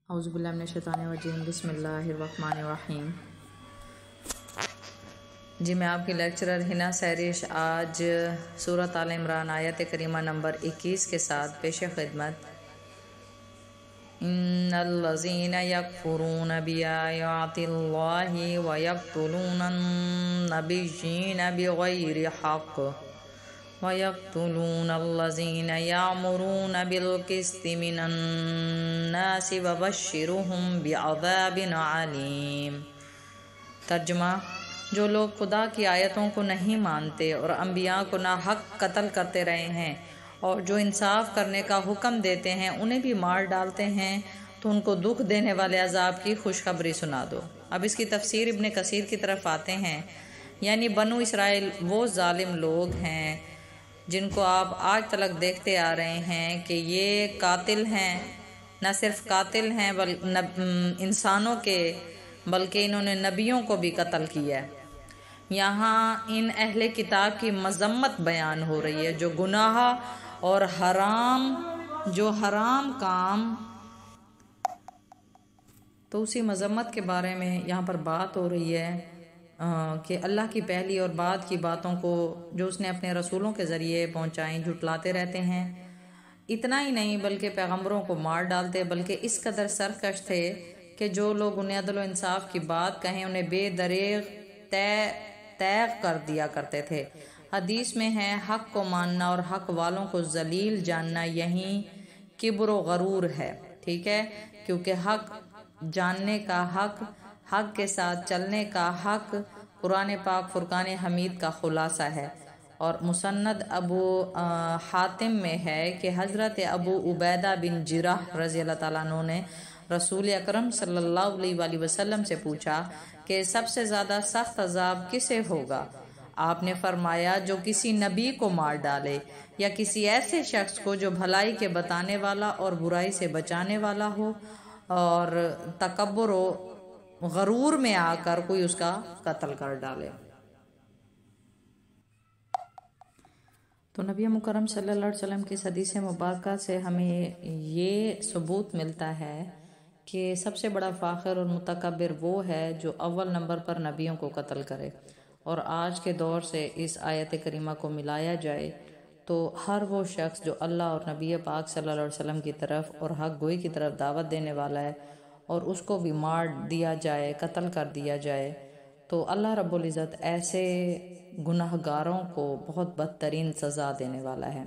اعوذ باللہ من الشیطان الرجیم بسم اللہ الرحمن الرحیم۔ جی میں آپ کی لیکچرر ہنا سیرش آج سورۃ آل عمران آیت کریمہ نمبر 21 کے ساتھ پیش خدمت ان الذین یکفرون بآیات اللہ ویقتلون النبیین بغیر حق وَيَقْتُلُونَ الَّذِينَ يَأْمُرُونَ بِالْقِسْطِ مِنَ النَّاسِ وَبَشِّرْهُم بِعَذَابٍ عَلِيمٍ۔ ترجمہ: جو لوگ خدا کی آیتوں کو نہیں مانتے اور انبیاء کو ناحق قتل کرتے رہے ہیں اور جو انصاف کرنے کا حکم دیتے ہیں انہیں بھی مار ڈالتے ہیں تو ان کو دکھ دینے والے عذاب کی خوشخبری سنا دو۔ اب اس کی تفسیر ابن کثیر کی طرف آتے ہیں، یعنی بنو اسرائیل وہ ظالم لوگ ہیں جن کو آپ آج تلک دیکھتے آ رہے ہیں کہ یہ قاتل ہیں، نہ صرف قاتل ہیں انسانوں کے بلکہ انہوں نے نبیوں کو بھی قتل کیا ہے۔ یہاں ان اہل کتاب کی مذمت بیان ہو رہی ہے، جو گناہ اور حرام کام، تو اسی مذمت کے بارے میں یہاں پر بات ہو رہی ہے کہ اللہ کی پہلی اور بعد کی باتوں کو جو اس نے اپنے رسولوں کے ذریعے پہنچائیں جھٹلاتے رہتے ہیں۔ اتنا ہی نہیں بلکہ پیغمبروں کو مار ڈالتے، بلکہ اس قدر سرکش تھے کہ جو لوگ انہیں عدل و انصاف کی بات کہیں انہیں بے دریغ تیغ کر دیا کرتے تھے۔ حدیث میں ہے حق کو ماننا اور حق والوں کو ذلیل جاننا یہی کبر و غرور ہے، ٹھیک ہے، کیونکہ حق جاننے کا حق کے ساتھ چلنے کا حق قرآن پاک فرقان حمید کا خلاصہ ہے۔ اور مسند ابو حاتم میں ہے کہ حضرت ابو عبیدہ بن جراح رضی اللہ تعالیٰ عنہ نے رسول اکرم صلی اللہ علیہ وآلہ وسلم سے پوچھا کہ سب سے زیادہ سخت عذاب کسے ہوگا؟ آپ نے فرمایا جو کسی نبی کو مار ڈالے یا کسی ایسے شخص کو جو بھلائی کے بتانے والا اور برائی سے بچانے والا ہو اور تکبر و غرور میں آ کر کوئی اس کا قتل کر ڈالے۔ تو نبی مکرم صلی اللہ علیہ وسلم کی حدیث مبارکہ سے ہمیں یہ ثبوت ملتا ہے کہ سب سے بڑا فاخر اور متکبر وہ ہے جو اول نمبر پر نبیوں کو قتل کرے، اور آج کے دور سے اس آیت کریمہ کو ملایا جائے تو ہر وہ شخص جو اللہ اور نبی پاک صلی اللہ علیہ وسلم کی طرف اور حق گوئی کی طرف دعوت دینے والا ہے اور اس کو بھی مار دیا جائے، قتل کر دیا جائے، تو اللہ رب العزت ایسے گناہ گاروں کو بہت بدترین سزا دینے والا ہے۔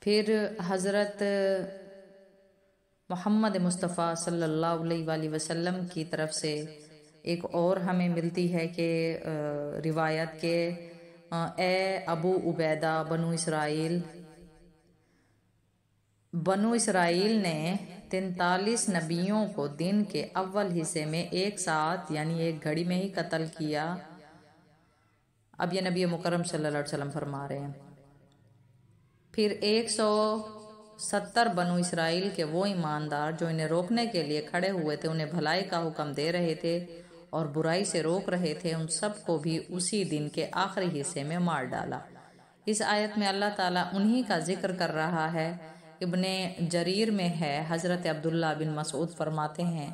پھر حضرت محمد مصطفیٰ صلی اللہ علیہ وآلہ وسلم کی طرف سے ایک اور ہمیں ملتی ہے کہ روایت کے اے ابو عبیدہ بنو اسرائیل نے 43 نبیوں کو دن کے اول حصے میں ایک ساتھ یعنی ایک گھڑی میں ہی قتل کیا۔ اب یہ نبی مکرم صلی اللہ علیہ وسلم فرما رہے ہیں۔ پھر 170 بنو اسرائیل کے وہ ایماندار جو انہیں روکنے کے لیے کھڑے ہوئے تھے، انہیں بھلائی کا حکم دے رہے تھے اور برائی سے روک رہے تھے، ان سب کو بھی اسی دن کے آخری حصے میں مار ڈالا۔ اس آیت میں اللہ تعالیٰ انہی کا ذکر کر رہا ہے۔ ابن جریر میں ہے، حضرت عبداللہ بن مسعود فرماتے ہیں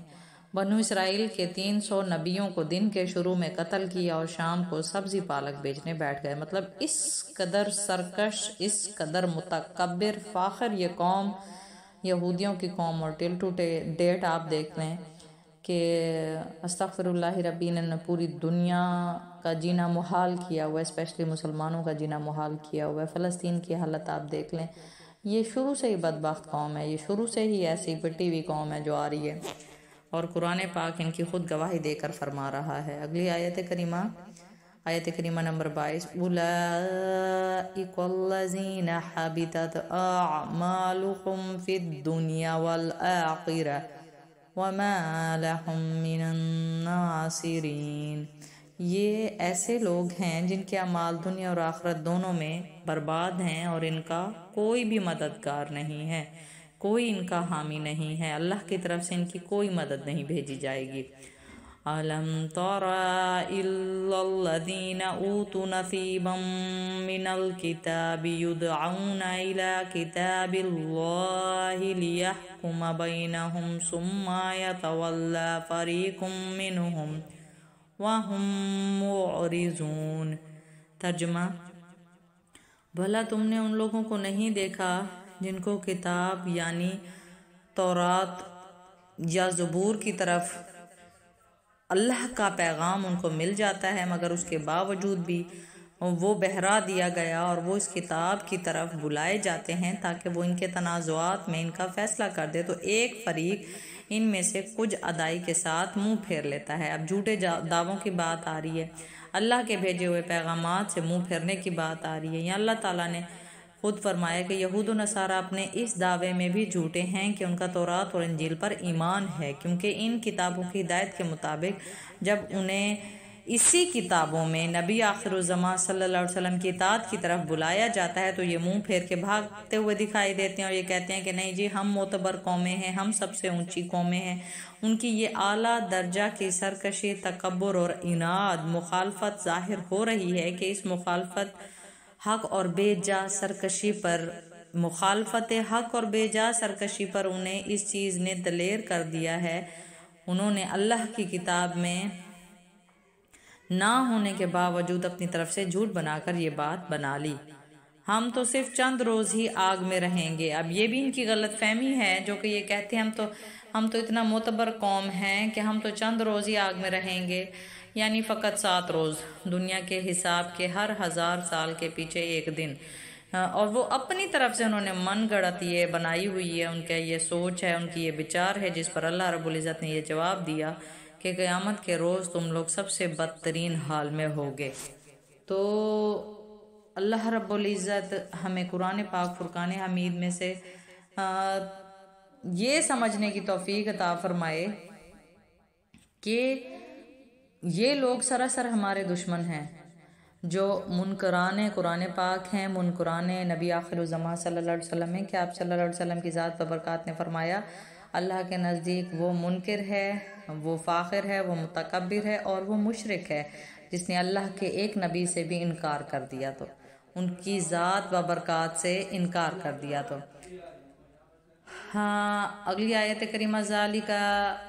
بنو اسرائیل کے 300 نبیوں کو دن کے شروع میں قتل کیا اور شام کو سبزی پالک بیچنے بیٹھ گئے۔ مطلب اس قدر سرکش، اس قدر متکبر فاخر یہ قوم، یہودیوں کی قوم، اور ٹل ٹو ڈیٹ آپ دیکھ لیں کہ استغفر اللہ ربی نے پوری دنیا کا جینا محال کیا ہوا ہے، اسپیشلی مسلمانوں کا جینا محال کیا ہوا ہے۔ فلسطین کی حالت آپ دیکھ لیں، یہ شروع سے ہی بدبخت قوم ہے، یہ شروع سے ہی ایسی پٹی ہوئی قوم ہے جو آ رہی ہے، اور قرآن پاک ان کی خود گواہی دے کر فرما رہا ہے۔ اگلی آیت کریمہ نمبر 22 اولئک الذین حبطت اعمالهم فی الدنیا والآخرہ وما لهم من الناصرین۔ یہ ایسے لوگ ہیں جن کے اعمال دنیا اور آخرت دونوں میں برباد ہیں اور ان کا کوئی بھی مددگار نہیں ہے، کوئی ان کا حامی نہیں ہے، اللہ کی طرف سے ان کی کوئی مدد نہیں بھیجی جائے گی۔ ألم تر إلا الذين أوتوا نصيبا من الكتاب يدعون إلى كتاب الله ليحكم بينهم ثم يتولى فريق منهم وهم معرضون۔ ترجمہ: بھلا تم نے ان لوگوں کو نہیں دیکھا جن کو کتاب یعنی تورات یا زبور کی طرف اللہ کا پیغام ان کو مل جاتا ہے، مگر اس کے باوجود بھی وہ بہرا دیا گیا اور وہ اس کتاب کی طرف بلائے جاتے ہیں تاکہ وہ ان کے تنازعات میں ان کا فیصلہ کر دے، تو ایک فریق ان میں سے کچھ ادائی کے ساتھ منہ پھیر لیتا ہے۔ اب جھوٹے دعووں کی بات آ رہی ہے، اللہ کے بھیجے ہوئے پیغامات سے منہ پھیرنے کی بات آ رہی ہے۔ یہاں اللہ تعالیٰ نے خود فرمایا کہ یہود و نصارہ اپنے اس دعوے میں بھی جھوٹے ہیں کہ ان کا تورات اور انجیل پر ایمان ہے، کیونکہ ان کتابوں کی ہدایت کے مطابق جب انہیں اسی کتابوں میں نبی آخر الزماں صلی اللہ علیہ وسلم کی اطاعت کی طرف بلایا جاتا ہے تو یہ منہ پھیر کے بھاگتے ہوئے دکھائی دیتے ہیں اور یہ کہتے ہیں کہ نہیں جی، ہم معتبر قومیں ہیں، ہم سب سے اونچی قومیں ہیں۔ ان کی یہ اعلیٰ درجہ کی سرکشی، تکبر اور عناد مخالفت ظاہر ہو رہی ہے کہ اس مخالفت حق اور بے جا سرکشی پر انہیں اس چیز نے دلیر کر دیا ہے، انہوں نے اللہ کی کتاب میں نہ ہونے کے باوجود اپنی طرف سے جھوٹ بنا کر یہ بات بنا لی، ہم تو صرف چند روز ہی آگ میں رہیں گے۔ اب یہ بھی ان کی غلط فہمی ہے جو کہ یہ کہتے ہیں ہم تو اتنا معتبر قوم ہیں کہ ہم تو چند روز ہی آگ میں رہیں گے، یعنی فقط 7 روز، دنیا کے حساب کے ہر 1000 سال کے پیچھے ایک دن۔ اور وہ اپنی طرف سے انہوں نے من گڑت یہ بنائی ہوئی ہے، ان کا یہ سوچ ہے، ان کی یہ بچار ہے، جس پر اللہ رب العزت نے یہ جواب دیا کہ قیامت کے روز تم لوگ سب سے بدترین حال میں ہوگے۔ تو اللہ رب العزت ہمیں قرآن پاک فرقان حمید میں سے یہ سمجھنے کی توفیق عطا فرمائے کہ یہ لوگ سراسر ہمارے دشمن ہیں، جو منکران قرآن پاک ہیں، منکران نبی آخر الزماں صلی اللہ علیہ وسلم ہیں، کہ آپ صلی اللہ علیہ وسلم کی ذات و برکات نے فرمایا اللہ کے نزدیک وہ منکر ہے، وہ فاخر ہے، وہ متکبر ہے اور وہ مشرک ہے جس نے اللہ کے ایک نبی سے بھی انکار کر دیا، تو ان کی ذات و برکات سے انکار کر دیا۔ تو اگلی آیت کریمہ ذالک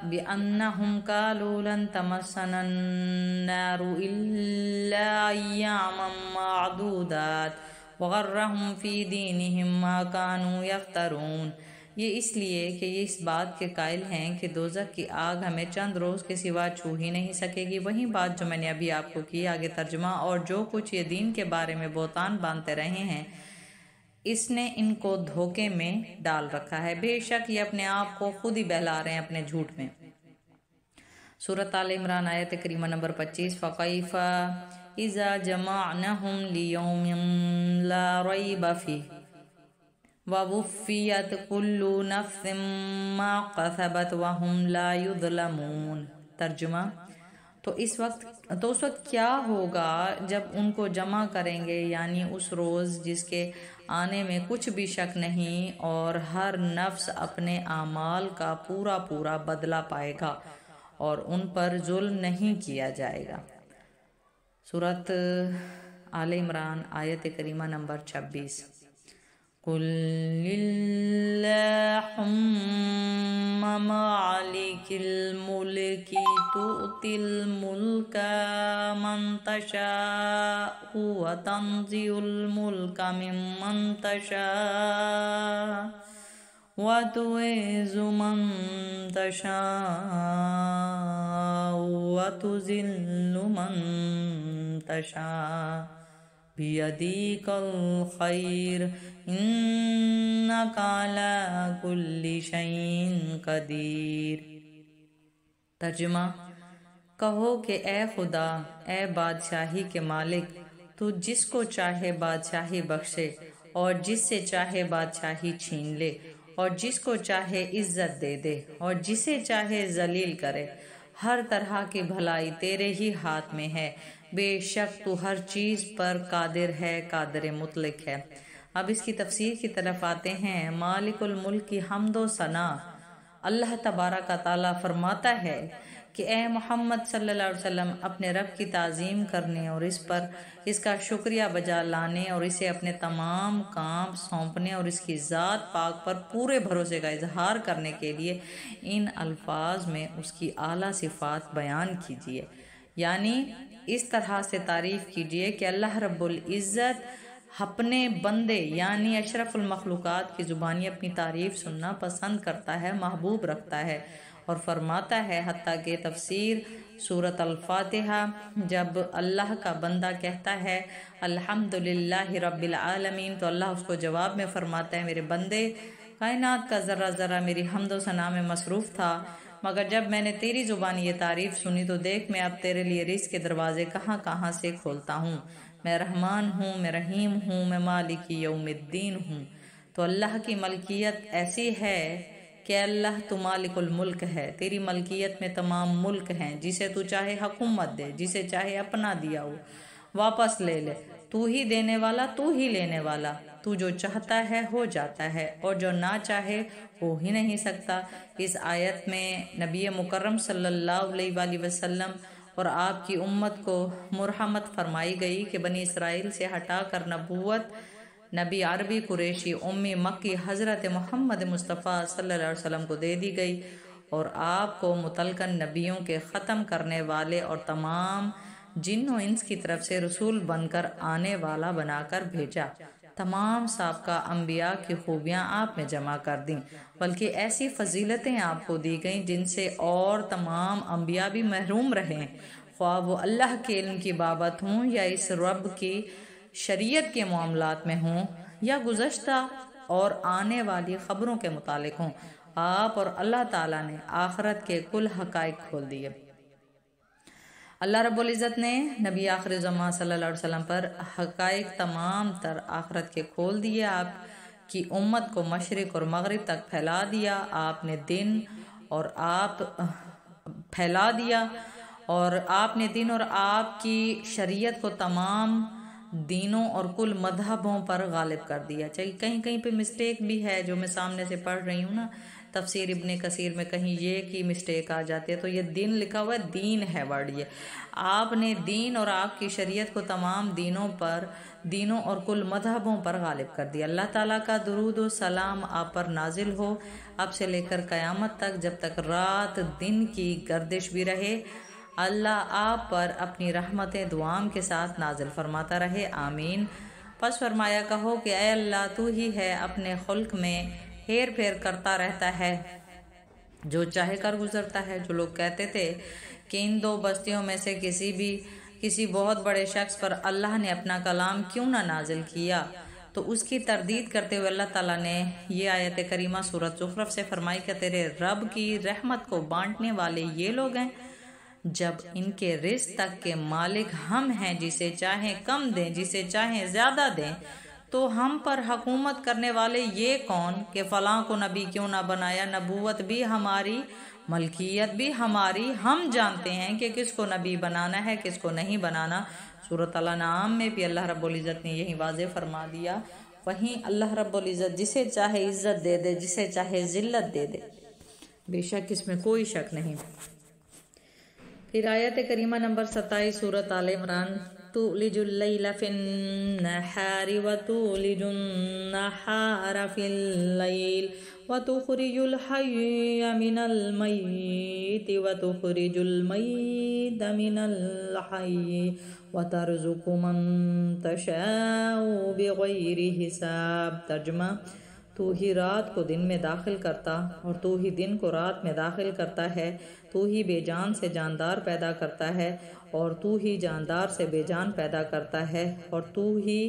بأنہم قالوا لن تمسنا النار الا ایاما معدودات وغرہم فی دینہم ما کانوا یفترون۔ یہ اس لیے کہ یہ اس بات کے قائل ہیں کہ دوزخ کی آگ ہمیں چند روز کے سوا چھو ہی نہیں سکے گی، وہی بات جو میں نے ابھی آپ کو کی۔ آگے ترجمہ: اور جو کچھ یہ دین کے بارے میں بہتان باندھتے رہے ہیں اس نے ان کو دھوکے میں ڈال رکھا ہے، بے شک یہ اپنے آپ کو خود ہی بہلا رہے ہیں اپنے جھوٹ میں۔ سورۃ آل عمران آیت کریمہ نمبر 25۔ فَكَيْفَ إِذَا جَمَعْنَاهُمْ لِيَوْمٍ لَا رَيْبَ فِيهِ وَوُفِّيَتْ كُلُّ نَفْسٍ مَا كَسَبَتْ وَهُمْ لَا يُظْلَمُونَ۔ ترجمہ: تو اس وقت کیا ہوگا جب ان کو جمع کریں گے، یعنی اس روز جس کے آنے میں کچھ بھی شک نہیں، اور ہر نفس اپنے اعمال کا پورا پورا بدلہ پائے گا اور ان پر ظلم نہیں کیا جائے گا۔ سورۃ آل عمران آیت کریمہ نمبر 26۔ قُلِ اللَّهُمَّ مَالِكِ الْمُلْكِ تُؤْتِي الْمُلْكَ مَنْ تَشَاءُ وَتَنزِعُ الْمُلْكَ مِمَّنْ تَشَاءُ وَتُعِزُّ مَنْ تَشَاءُ وَتُذِلُّ مَنْ تَشَاءُ بِيَدِكَ الْخَيْرُ إِنَّكَ عَلَى كُلِّ شَيْءٍ قَدِيرٌ۔ ترجمہ: کہو کہ اے خدا، اے بادشاہی کے مالک، تو جس کو چاہے بادشاہی بخشے اور جس سے چاہے بادشاہی چھین لے، اور جس کو چاہے عزت دے دے اور جسے چاہے ذلیل کرے، ہر طرح کی بھلائی تیرے ہی ہاتھ میں ہے، بے شک تو ہر چیز پر قادر ہے، قادر مطلق ہے۔ اب اس کی تفسیر کی طرف آتے ہیں۔ مالک الملک کی حمد و ثنا اللہ تبارک و تعالیٰ فرماتا ہے کہ اے محمد صلی اللہ علیہ وسلم اپنے رب کی تعظیم کرنے اور اس کا شکریہ بجا لانے اور اسے اپنے تمام کام سونپنے اور اس کی ذات پاک پر پورے بھروسے کا اظہار کرنے کے لیے ان الفاظ میں اس کی اعلیٰ صفات بیان کیجیے، یعنی اس طرح سے تعریف کیجیے کہ اللہ رب العزت اپنے بندے یعنی اشرف المخلوقات کی زبانی اپنی تعریف سننا پسند کرتا ہے، محبوب رکھتا ہے اور فرماتا ہے، حتیٰ کہ تفسیر سورۃ الفاتحہ جب اللہ کا بندہ کہتا ہے الحمدللہ رب العالمین تو اللہ اس کو جواب میں فرماتا ہے، میرے بندے کائنات کا ذرہ ذرہ میری حمد و ثنا میں مصروف تھا، مگر جب میں نے تیری زبانی یہ تعریف سنی تو دیکھ میں اب تیرے لیے رزق کے دروازے کہاں کہاں سے کھولتا ہوں، میں رحمان ہوں، میں رحیم ہوں، میں مالک یوم الدین ہوں۔ تو اللہ کی ملکیت ایسی ہے کہ اللہ تو مالک الملک ہے، تیری ملکیت میں تمام ملک ہیں، جسے تو چاہے حکومت دے، جسے چاہے اپنا دیا ہو واپس لے لے، تو ہی دینے والا تو ہی لینے والا، تو جو چاہتا ہے ہو جاتا ہے اور جو نہ چاہے ہو ہی نہیں سکتا۔ اس آیت میں نبی مکرم صلی اللہ علیہ وآلہ وسلم اور آپ کی امت کو مرحمت فرمائی گئی کہ بنی اسرائیل سے ہٹا کر نبوت نبی عربی قریشی امی مکی حضرت محمد مصطفیٰ صلی اللہ علیہ وسلم کو دے دی گئی اور آپ کو متلقن نبیوں کے ختم کرنے والے اور تمام جن و انس کی طرف سے رسول بن کر آنے والا بنا کر بھیجا۔ تمام سابقہ انبیاء کی خوبیاں آپ میں جمع کر دیں، بلکہ ایسی فضیلتیں آپ کو دی گئیں جن سے اور تمام انبیاء بھی محروم رہے، خواہ وہ اللہ کے علم کی بابت ہوں یا اس رب کی شریعت کے معاملات میں ہوں یا گزشتہ اور آنے والی خبروں کے متعلق ہوں۔ آپ اور اللہ تعالیٰ نے آخرت کے کل حقائق کھول دیے۔ اللہ رب العزت نے نبی آخر زمان صلی اللہ علیہ وسلم پر حقائق تمام تر آخرت کے کھول دیے، آپ کی امت کو مشرق اور مغرب تک پھیلا دیا، آپ نے دن اور آپ کی شریعت کو تمام دینوں اور کل مذہبوں پر غالب کر دیا۔ چاہیے کہیں کہیں پہ مسٹیک بھی ہے جو میں سامنے سے پڑھ رہی ہوں نا، تفسیر ابن کثیر میں کہیں یہ کی مسٹیک آ جاتی ہے، تو یہ دین لکھا ہوا ہے، دین ہے ورڈ، یہ آپ نے دین اور آپ کی شریعت کو تمام دینوں اور کل مذہبوں پر غالب کر دیا۔ اللہ تعالیٰ کا درود و سلام آپ پر نازل ہو اب سے لے کر قیامت تک، جب تک رات دن کی گردش بھی رہے، اللہ آپ پر اپنی رحمتیں دوام کے ساتھ نازل فرماتا رہے، آمین۔ پس فرمایا کہو کہ اے اللہ تو ہی ہے، اپنے خلق میں ہیر پھیر کرتا رہتا ہے، جو چاہے کر گزرتا ہے۔ جو لوگ کہتے تھے کہ ان دو بستیوں میں سے کسی بہت بڑے شخص پر اللہ نے اپنا کلام کیوں نہ نازل کیا، تو اس کی تردید کرتے ہوئے اللہ تعالیٰ نے یہ آیت کریمہ سورۃ زخرف سے فرمائی کہ تیرے رب کی رحمت کو بانٹنے والے یہ لوگ ہیں جب ان کے رزق تک کے مالک ہم ہیں، جسے چاہیں کم دیں، جسے چاہیں زیادہ دیں، تو ہم پر حکومت کرنے والے یہ کون کہ فلاں کو نبی کیوں نہ بنایا، نبوت بھی ہماری، ملکیت بھی ہماری، ہم جانتے ہیں کہ کس کو نبی بنانا ہے کس کو نہیں بنانا۔ سورۃ الانعام میں بھی اللہ رب العزت نے یہی واضح فرما دیا۔ وہیں اللہ رب العزت جسے چاہے عزت دے دے، جسے چاہے ذلت دے دے، بے شک اس میں کوئی شک نہیں۔ پھر آیت کریمہ نمبر 27 سورۃ آل عمران، تولج اللیل فی النہار وتولج النہار فی اللیل وتخرج الحی من المیت وتخرج المیت من الحی وترزق من تشاء بغیر حساب۔ ترجمہ، تو ہی رات کو دن میں داخل کرتا اور تو ہی دن کو رات میں داخل کرتا ہے، تو ہی بے جان سے جاندار پیدا کرتا ہے اور تو ہی جاندار سے بے جان پیدا کرتا ہے، اور تو ہی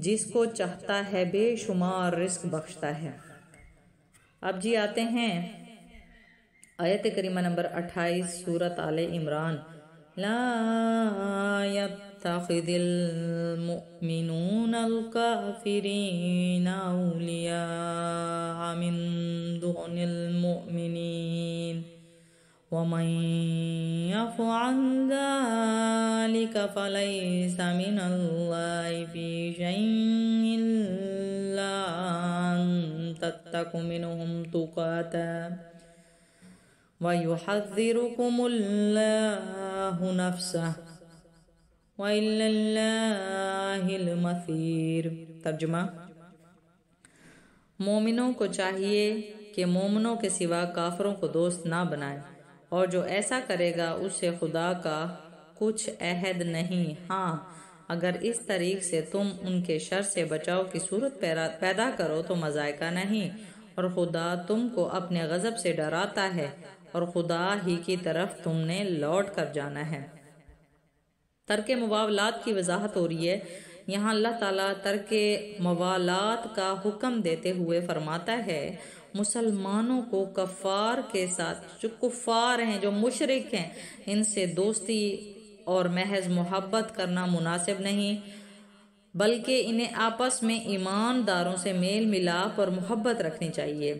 جس کو چاہتا ہے بے شمار رزق بخشتا ہے۔ اب جی آتے ہیں آیت کریمہ نمبر 28 سورۃ آل عمران، لا يتخذ المؤمنون الكافرين أولياء من دون المؤمنين ومن يفعل ذلك فليس من الله في شيء إلا أن تتقوا منهم تقاتا وَيُحَذِّرُكُمُ اللَّهُ نَفْسَهُ وَإِلَى اللَّهِ الْمَصِيرُ۔ ترجمہ: مومنوں کو چاہیے کہ مومنوں کے سوا کافروں کو دوست نہ بنائے، اور جو ایسا کرے گا اس سے خدا کا کچھ عہد نہیں۔ ہاں، اگر اس طریق سے تم ان کے شر سے بچاؤ کی صورت پیدا کرو تو مذائقہ نہیں، اور خدا تم کو اپنے غضب سے ڈراتا ہے، اور خدا ہی کی طرف تم نے لوٹ کر جانا ہے۔ ترک موالات کی وضاحت ہو رہی ہے۔ یہاں اللہ تعالیٰ ترک موالات کا حکم دیتے ہوئے فرماتا ہے مسلمانوں کو کفار کے ساتھ، جو کفار ہیں، جو مشرک ہیں، ان سے دوستی اور محض محبت کرنا مناسب نہیں، بلکہ انہیں آپس میں ایمانداروں سے میل ملاپ اور محبت رکھنی چاہیے۔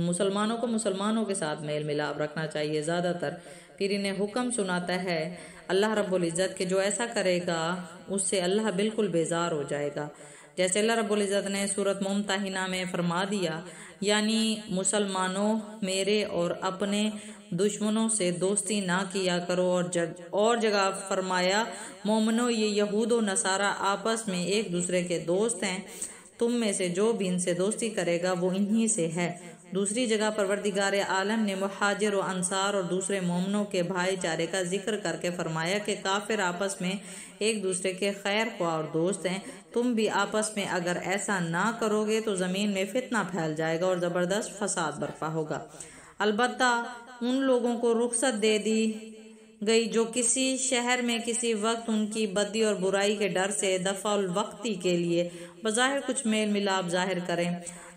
مسلمانوں کو مسلمانوں کے ساتھ میل ملاپ رکھنا چاہیے زیادہ تر۔ پھر انہیں حکم سناتا ہے اللہ رب العزت کہ جو ایسا کرے گا اس سے اللہ بالکل بیزار ہو جائے گا، جیسے اللہ رب العزت نے سورۃ ممتحنہ میں فرما دیا، یعنی مسلمانوں میرے اور اپنے دشمنوں سے دوستی نہ کیا کرو، اور جگہ فرمایا مومنوں یہ یہود و نصارہ آپس میں ایک دوسرے کے دوست ہیں، تم میں سے جو بھی ان سے دوستی کرے گا وہ انہی سے ہے۔ دوسری جگہ پروردگار عالم نے مہاجر و انصار اور دوسرے مومنوں کے بھائی چارے کا ذکر کر کے فرمایا کہ کافر آپس میں ایک دوسرے کے خیر خواہ اور دوست ہیں، تم بھی آپس میں اگر ایسا نہ کرو گے تو زمین میں فتنہ پھیل جائے گا اور زبردست فساد برپا ہوگا۔ البتہ ان لوگوں کو رخصت دے دی گئی جو کسی شہر میں کسی وقت ان کی بدی اور برائی کے ڈر سے دفع الوقتی کے لیے بظاہر کچھ میل ملاپ ظاہر کریں،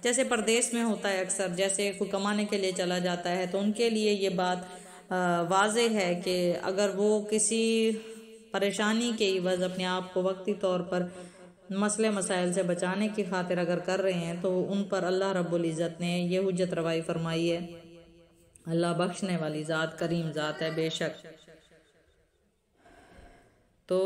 جیسے پردیس میں ہوتا ہے اکثر، جیسے کوئی کمانے کے لیے چلا جاتا ہے تو ان کے لیے یہ بات واضح ہے کہ اگر وہ کسی پریشانی کے عوض اپنے آپ کو وقتی طور پر مسئلے مسائل سے بچانے کی خاطر اگر کر رہے ہیں تو ان پر اللہ رب العزت نے یہ حجت روائی فرمائی ہے۔ اللہ بخشنے والی ذات کریم ذات ہے بے شک۔ تو